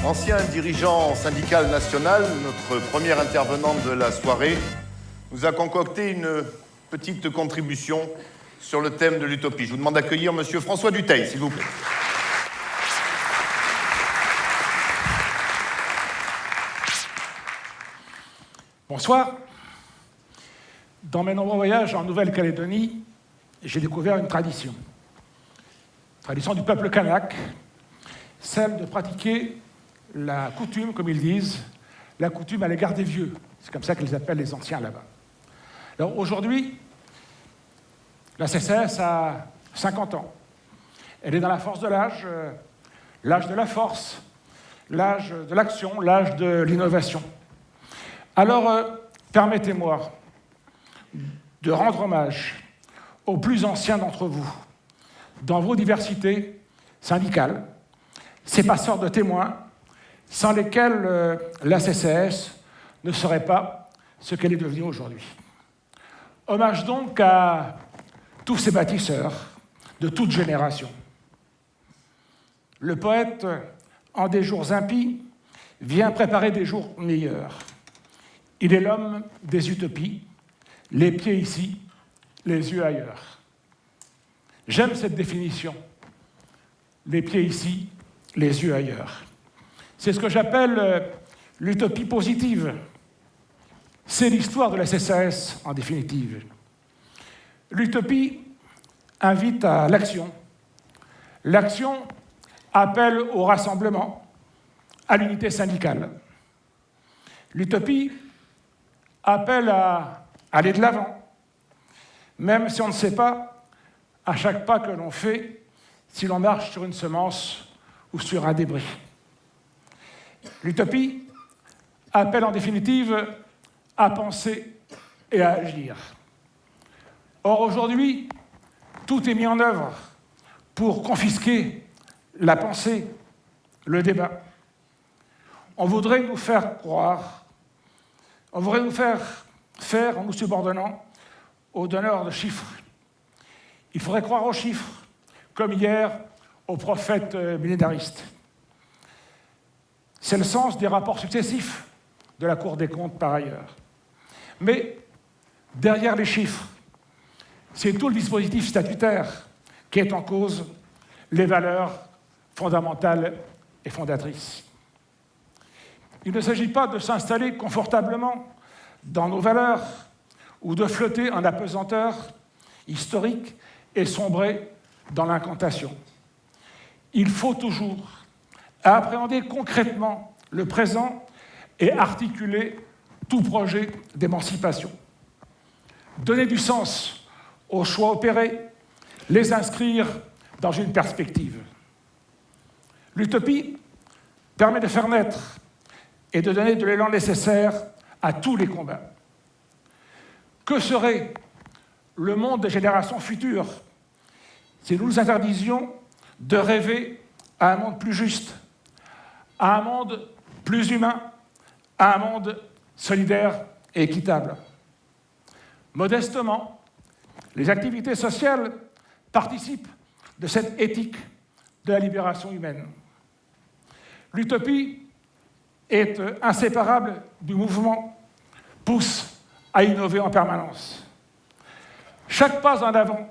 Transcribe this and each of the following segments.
Ancien dirigeant syndical national, notre première intervenante de la soirée nous a concocté une petite contribution sur le thème de l'utopie. Je vous demande d'accueillir Monsieur François Dutheil, s'il vous plaît. Bonsoir. Dans mes nombreux voyages en Nouvelle-Calédonie, j'ai découvert une tradition du peuple kanak, celle de pratiquer la coutume, comme ils disent, la coutume à l'égard des vieux. C'est comme ça qu'ils appellent les anciens là-bas. Alors aujourd'hui, la CCS a 50 ans. Elle est dans la force de l'âge de la force, l'âge de l'action, l'âge de l'innovation. Alors, permettez-moi de rendre hommage aux plus anciens d'entre vous, dans vos diversités syndicales, ces passeurs de témoins, sans lesquels la CCS ne serait pas ce qu'elle est devenue aujourd'hui. Hommage donc à tous ces bâtisseurs de toute génération. Le poète, en des jours impies, vient préparer des jours meilleurs. Il est l'homme des utopies, les pieds ici, les yeux ailleurs. J'aime cette définition, les pieds ici, les yeux ailleurs. C'est ce que j'appelle l'utopie positive. C'est l'histoire de la CCS, en définitive. L'utopie invite à l'action. L'action appelle au rassemblement, à l'unité syndicale. L'utopie appelle à aller de l'avant, même si on ne sait pas, à chaque pas que l'on fait, si l'on marche sur une semence ou sur un débris. L'utopie appelle en définitive à penser et à agir. Or, aujourd'hui, tout est mis en œuvre pour confisquer la pensée, le débat. On voudrait nous faire croire, on voudrait nous faire en nous subordonnant aux donneurs de chiffres. Il faudrait croire aux chiffres, comme hier aux prophètes millénaristes. C'est le sens des rapports successifs de la Cour des comptes par ailleurs. Mais derrière les chiffres, c'est tout le dispositif statutaire qui est en cause, les valeurs fondamentales et fondatrices. Il ne s'agit pas de s'installer confortablement dans nos valeurs ou de flotter en apesanteur historique et sombrer dans l'incantation. Il faut toujours appréhender concrètement le présent et articuler tout projet d'émancipation. Donner du sens aux choix opérés, les inscrire dans une perspective. L'utopie permet de faire naître et de donner de l'élan nécessaire à tous les combats. Que serait le monde des générations futures si nous nous interdisions de rêver à un monde plus juste, à un monde plus humain, à un monde solidaire et équitable? Modestement, les activités sociales participent de cette éthique de la libération humaine. L'utopie est inséparable du mouvement, pousse à innover en permanence. Chaque pas en avant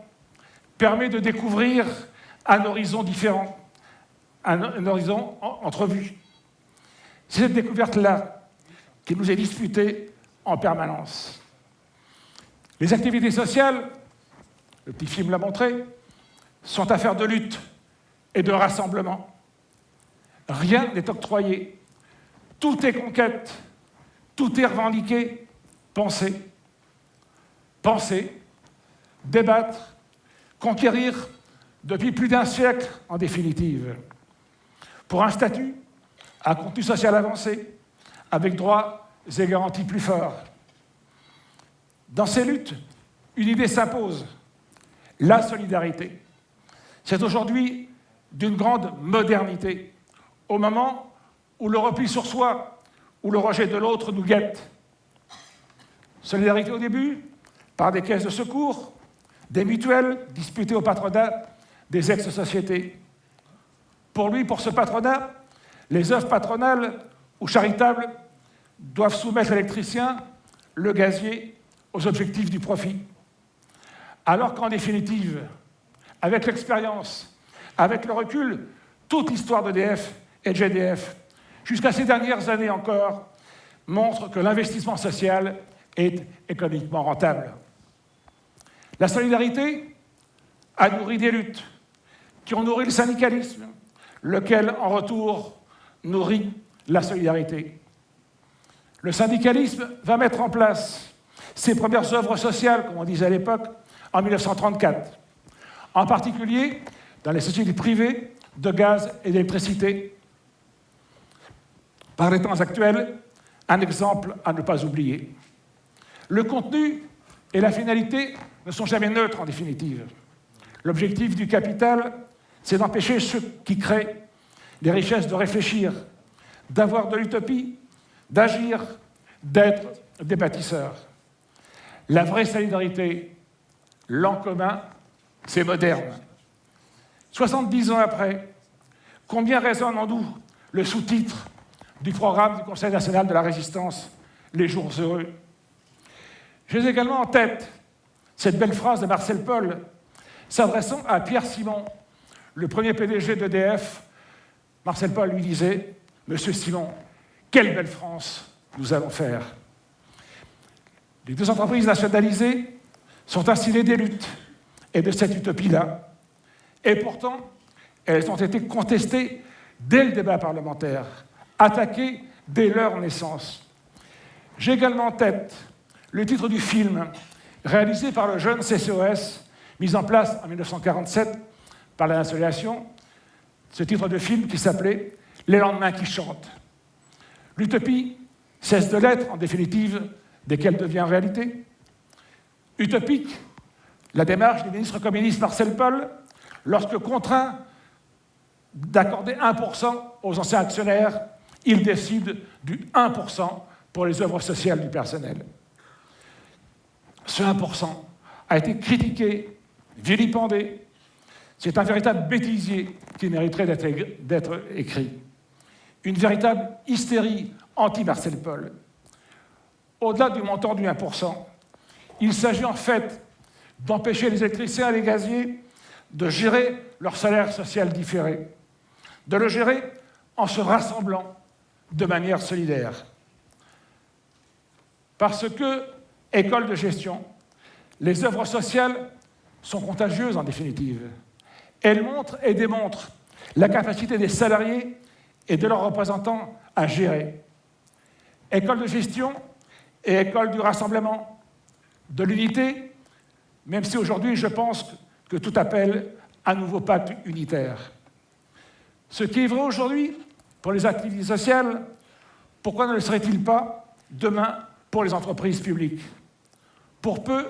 permet de découvrir un horizon différent, un horizon entrevu. C'est cette découverte-là qui nous est disputée en permanence. Les activités sociales, le petit film l'a montré, sont affaires de lutte et de rassemblement. Rien n'est octroyé. Tout est conquête, tout est revendiqué, pensé. Penser, débattre, conquérir depuis plus d'un siècle, en définitive. Pour un statut, un contenu social avancé, avec droits et garanties plus forts. Dans ces luttes, une idée s'impose, la solidarité. C'est aujourd'hui d'une grande modernité, au moment où le repli sur soi, où le rejet de l'autre nous guette. Solidarité au début, par des caisses de secours, des mutuelles disputées au patronat des ex-sociétés. Pour lui, pour ce patronat, Les œuvres patronales ou charitables doivent soumettre l'électricien, le gazier, aux objectifs du profit. Alors qu'en définitive, avec l'expérience, avec le recul, toute l'histoire d'EDF et de GDF, jusqu'à ces dernières années encore, montre que l'investissement social est économiquement rentable. La solidarité a nourri des luttes qui ont nourri le syndicalisme, lequel, en retour, nourrit la solidarité. Le syndicalisme va mettre en place ses premières œuvres sociales, comme on disait à l'époque, en 1934, en particulier dans les sociétés privées de gaz et d'électricité. Par les temps actuels, un exemple à ne pas oublier. Le contenu et la finalité ne sont jamais neutres en définitive. L'objectif du capital, c'est d'empêcher ceux qui créent les richesses de réfléchir, d'avoir de l'utopie, d'agir, d'être des bâtisseurs. La vraie solidarité, l'en commun, c'est moderne. 70 ans après, combien résonne en nous le sous-titre du programme du Conseil national de la Résistance, Les Jours heureux. J'ai également en tête cette belle phrase de Marcel Paul, s'adressant à Pierre Simon, le premier PDG d'EDF. Marcel Paul lui disait « Monsieur Simon, quelle belle France nous allons faire !» Les deux entreprises nationalisées sont ainsi nées des luttes et de cette utopie-là. Et pourtant, elles ont été contestées dès le débat parlementaire, attaquées dès leur naissance. J'ai également en tête le titre du film réalisé par le jeune CCOS, mis en place en 1947 par la Nationalisation, ce titre de film qui s'appelait « Les lendemains qui chantent ». L'utopie cesse de l'être, en définitive, dès qu'elle devient réalité. Utopique, la démarche du ministre communiste Marcel Paul, lorsque contraint d'accorder 1% aux anciens actionnaires, il décide du 1% pour les œuvres sociales du personnel. Ce 1% a été critiqué, vilipendé. C'est un véritable bêtisier qui mériterait d'être écrit. Une véritable hystérie anti-Marcel Paul. Au-delà du montant du 1%, il s'agit en fait d'empêcher les électriciens et les gaziers de gérer leur salaire social différé, de le gérer en se rassemblant de manière solidaire. Parce que, école de gestion, les œuvres sociales sont contagieuses en définitive. Elles montrent et démontrent la capacité des salariés et de leurs représentants à gérer. École de gestion et école du rassemblement, de l'unité, même si aujourd'hui je pense que tout appelle un nouveau pacte unitaire. Ce qui est vrai aujourd'hui pour les activités sociales, pourquoi ne le serait-il pas demain pour les entreprises publiques? Pour peu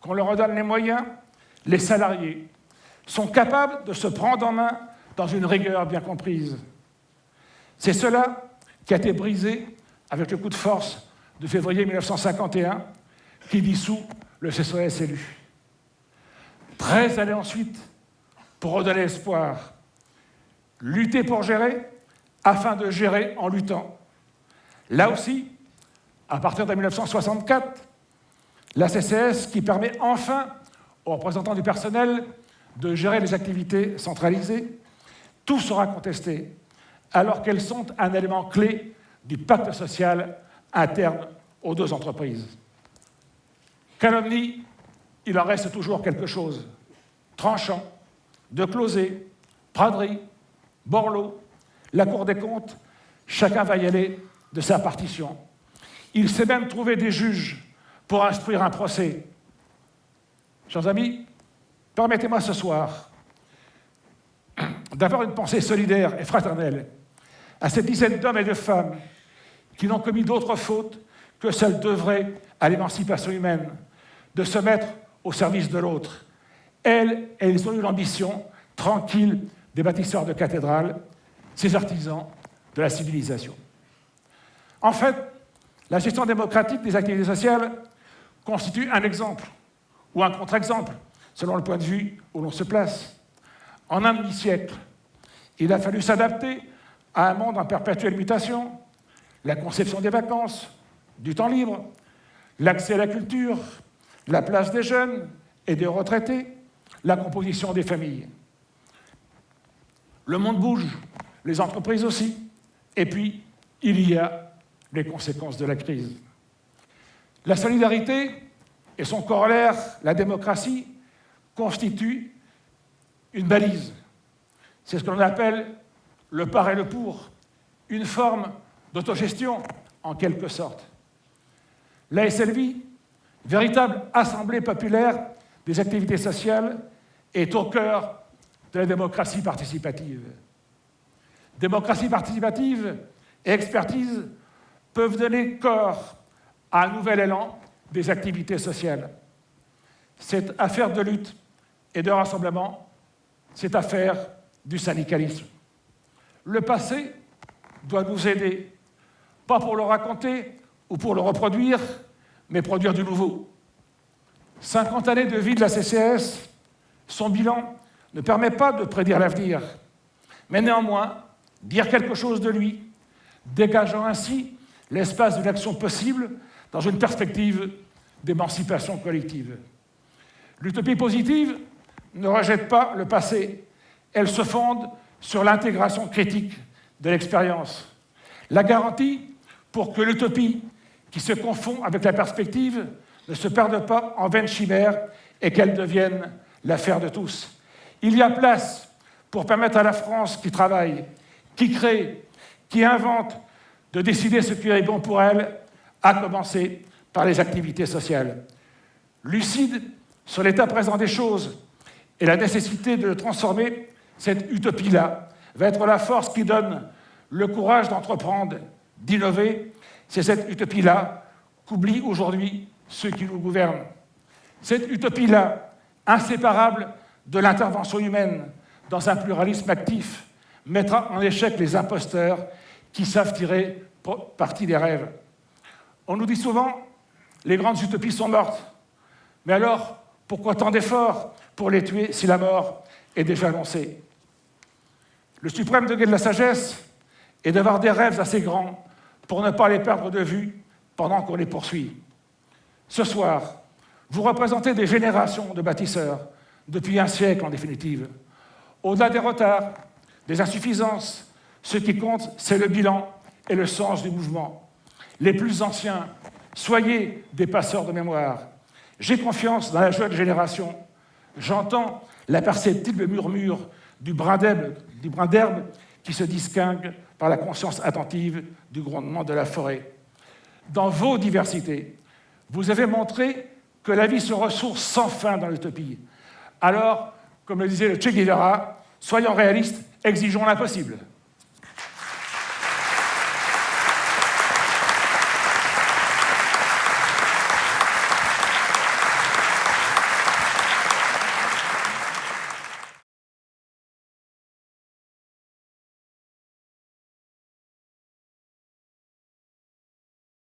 qu'on leur redonne les moyens, les salariés sont capables de se prendre en main dans une rigueur bien comprise. C'est cela qui a été brisé avec le coup de force de février 1951 qui dissout le CCOS élu. 13 années ensuite pour redonner espoir. Lutter pour gérer afin de gérer en luttant. Là aussi, à partir de 1964, la CCS qui permet enfin aux représentants du personnel de gérer les activités centralisées, tout sera contesté, alors qu'elles sont un élément clé du pacte social interne aux deux entreprises. Calomnie, il en reste toujours quelque chose. Tranchant, De Closet, Pradry, Borloo, la Cour des comptes, chacun va y aller de sa partition. Il s'est même trouvé des juges pour instruire un procès. Chers amis, permettez-moi ce soir d'avoir une pensée solidaire et fraternelle à cette dizaine d'hommes et de femmes qui n'ont commis d'autres fautes que celles d'œuvrer à l'émancipation humaine, de se mettre au service de l'autre. Elles ont eu l'ambition tranquille des bâtisseurs de cathédrales, ces artisans de la civilisation. En fait, la gestion démocratique des activités sociales constitue un exemple ou un contre-exemple, selon le point de vue où l'on se place. En un demi-siècle, il a fallu s'adapter à un monde en perpétuelle mutation, la conception des vacances, du temps libre, l'accès à la culture, la place des jeunes et des retraités, la composition des familles. Le monde bouge, les entreprises aussi, et puis il y a les conséquences de la crise. La solidarité et son corollaire, la démocratie, constituent une balise. C'est ce que l'on appelle le par et le pour, une forme d'autogestion en quelque sorte. La SLV, véritable assemblée populaire des activités sociales, est au cœur de la démocratie participative. Démocratie participative et expertise peuvent donner corps à un nouvel élan des activités sociales. Cette affaire de lutte et de rassemblement, cette affaire du syndicalisme. Le passé doit nous aider, pas pour le raconter ou pour le reproduire, mais produire du nouveau. 50 années de vie de la CCAS, son bilan ne permet pas de prédire l'avenir, mais néanmoins, dire quelque chose de lui, dégageant ainsi l'espace d'une action possible dans une perspective d'émancipation collective. L'utopie positive ne rejette pas le passé, elle se fonde sur l'intégration critique de l'expérience. La garantie pour que l'utopie, qui se confond avec la perspective, ne se perde pas en vaines chimères et qu'elle devienne l'affaire de tous. Il y a place pour permettre à la France qui travaille, qui crée, qui invente, de décider ce qui est bon pour elle, à commencer par les activités sociales. Lucide sur l'état présent des choses et la nécessité de le transformer, cette utopie-là va être la force qui donne le courage d'entreprendre, d'innover. C'est cette utopie-là qu'oublient aujourd'hui ceux qui nous gouvernent. Cette utopie-là, inséparable de l'intervention humaine dans un pluralisme actif, mettra en échec les imposteurs qui savent tirer parti des rêves. On nous dit souvent « les grandes utopies sont mortes ». Mais alors, pourquoi tant d'efforts pour les tuer si la mort est déjà annoncée? Le suprême degré de la sagesse est d'avoir des rêves assez grands pour ne pas les perdre de vue pendant qu'on les poursuit. Ce soir, vous représentez des générations de bâtisseurs, depuis un siècle en définitive. Au-delà des retards, des insuffisances, ce qui compte, c'est le bilan et le sens du mouvement. Les plus anciens, soyez des passeurs de mémoire. J'ai confiance dans la jeune génération. J'entends l'imperceptible murmure du brin d'herbe qui se distingue par la conscience attentive du grondement de la forêt. Dans vos diversités, vous avez montré que la vie se ressource sans fin dans l'utopie. Alors, comme le disait le Che Guevara, soyons réalistes, exigeons l'impossible.